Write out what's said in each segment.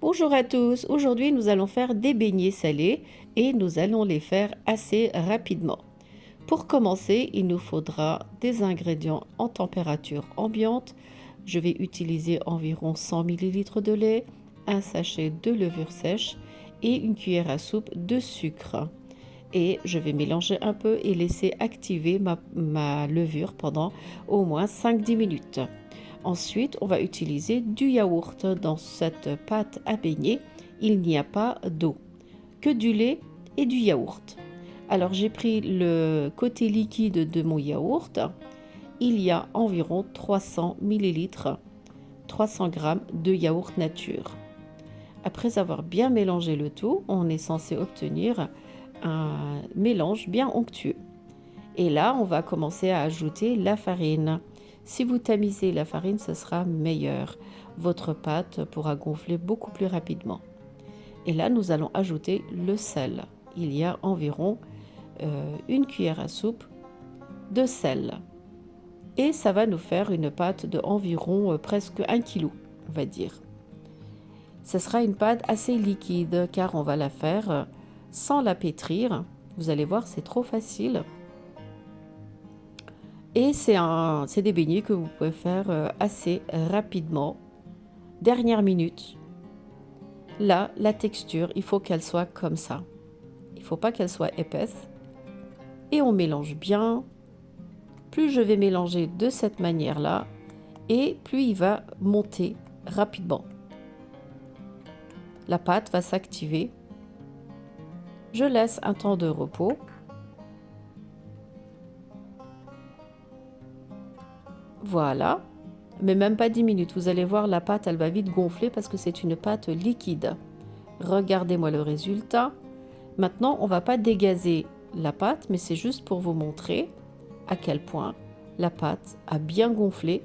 Bonjour à tous, aujourd'hui nous allons faire des beignets salés et nous allons les faire assez rapidement. Pour commencer, il nous faudra des ingrédients en température ambiante. Je vais utiliser environ 100 ml de lait, un sachet de levure sèche et une cuillère à soupe de sucre. Et je vais mélanger un peu et laisser activer ma levure pendant au moins 5-10 minutes. Ensuite, on va utiliser du yaourt. Dans cette pâte à beignet, il n'y a pas d'eau, que du lait et du yaourt. Alors j'ai pris le côté liquide de mon yaourt. Il y a environ 300 ml, 300 g de yaourt nature. Après avoir bien mélangé le tout, on est censé obtenir un mélange bien onctueux. Et là, on va commencer à ajouter la farine. Si vous tamisez la farine, ce sera meilleur. Votre pâte pourra gonfler beaucoup plus rapidement. Et là, nous allons ajouter le sel. Il y a environ une cuillère à soupe de sel. Et ça va nous faire une pâte de environ presque 1 kg, on va dire. Ce sera une pâte assez liquide car on va la faire sans la pétrir. Vous allez voir, c'est trop facile. Et c'est des beignets que vous pouvez faire assez rapidement. Dernière minute. Là, la texture, il faut qu'elle soit comme ça. Il ne faut pas qu'elle soit épaisse. Et on mélange bien. Plus je vais mélanger de cette manière-là, et plus il va monter rapidement. La pâte va s'activer. Je laisse un temps de repos. Voilà, mais même pas 10 minutes. Vous allez voir, la pâte, elle va vite gonfler parce que c'est une pâte liquide. Regardez-moi le résultat. Maintenant, on va pas dégazer la pâte, mais c'est juste pour vous montrer à quel point la pâte a bien gonflé.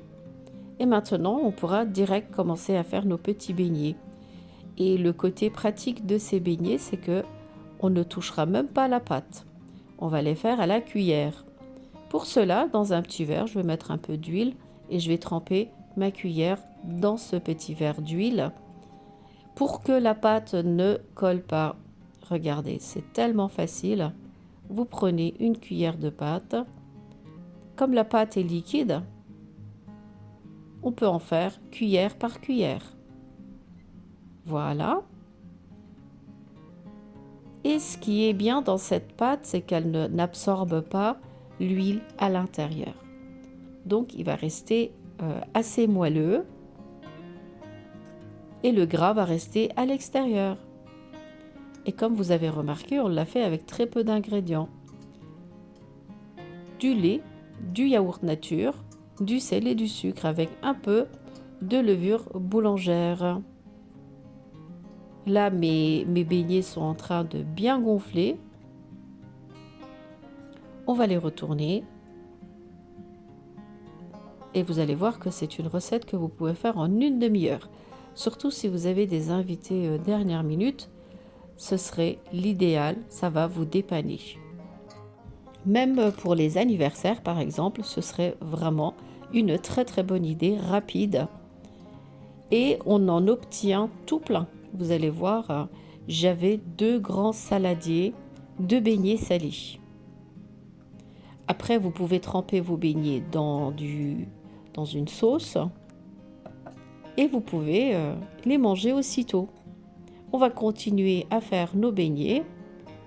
Et maintenant, on pourra direct commencer à faire nos petits beignets. Et le côté pratique de ces beignets, c'est que on ne touchera même pas la pâte. On va les faire à la cuillère. Pour cela, dans un petit verre, je vais mettre un peu d'huile et je vais tremper ma cuillère dans ce petit verre d'huile pour que la pâte ne colle pas. Regardez, c'est tellement facile. Vous prenez une cuillère de pâte. Comme la pâte est liquide, on peut en faire cuillère par cuillère. Voilà. Et ce qui est bien dans cette pâte, c'est qu'elle n'absorbe pas l'huile à l'intérieur. Donc il va rester assez moelleux et le gras va rester à l'extérieur. Et comme vous avez remarqué, on l'a fait avec très peu d'ingrédients. Du lait, du yaourt nature, du sel et du sucre avec un peu de levure boulangère. Là, mes beignets sont en train de bien gonfler. On va les retourner. Et vous allez voir que c'est une recette que vous pouvez faire en une demi-heure. Surtout si vous avez des invités dernière minute, ce serait l'idéal, ça va vous dépanner. Même pour les anniversaires par exemple, ce serait vraiment une très très bonne idée, rapide. Et on en obtient tout plein. Vous allez voir, j'avais 2 grands saladiers de beignets salés. Après, vous pouvez tremper vos beignets dans une sauce et vous pouvez les manger aussitôt. On va continuer à faire nos beignets.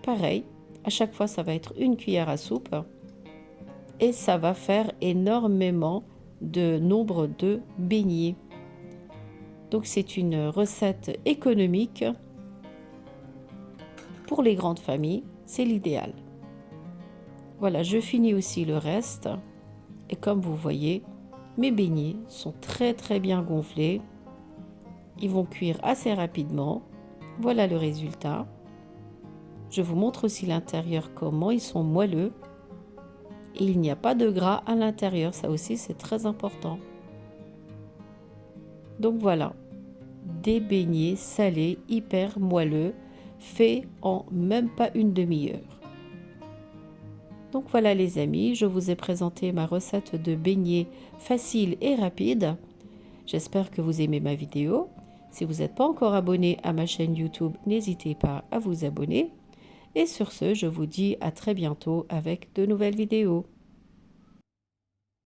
Pareil, à chaque fois, ça va être une cuillère à soupe et ça va faire énormément de nombre de beignets. Donc, c'est une recette économique. Pour les grandes familles, c'est l'idéal. Voilà, je finis aussi le reste. Et comme vous voyez, mes beignets sont très très bien gonflés. Ils vont cuire assez rapidement. Voilà le résultat. Je vous montre aussi l'intérieur, comment ils sont moelleux. Et il n'y a pas de gras à l'intérieur. Ça aussi, c'est très important. Donc voilà, des beignets salés hyper moelleux, faits en même pas une demi-heure. Donc voilà les amis, je vous ai présenté ma recette de beignets facile et rapide. J'espère que vous aimez ma vidéo. Si vous n'êtes pas encore abonné à ma chaîne YouTube, n'hésitez pas à vous abonner. Et sur ce, je vous dis à très bientôt avec de nouvelles vidéos.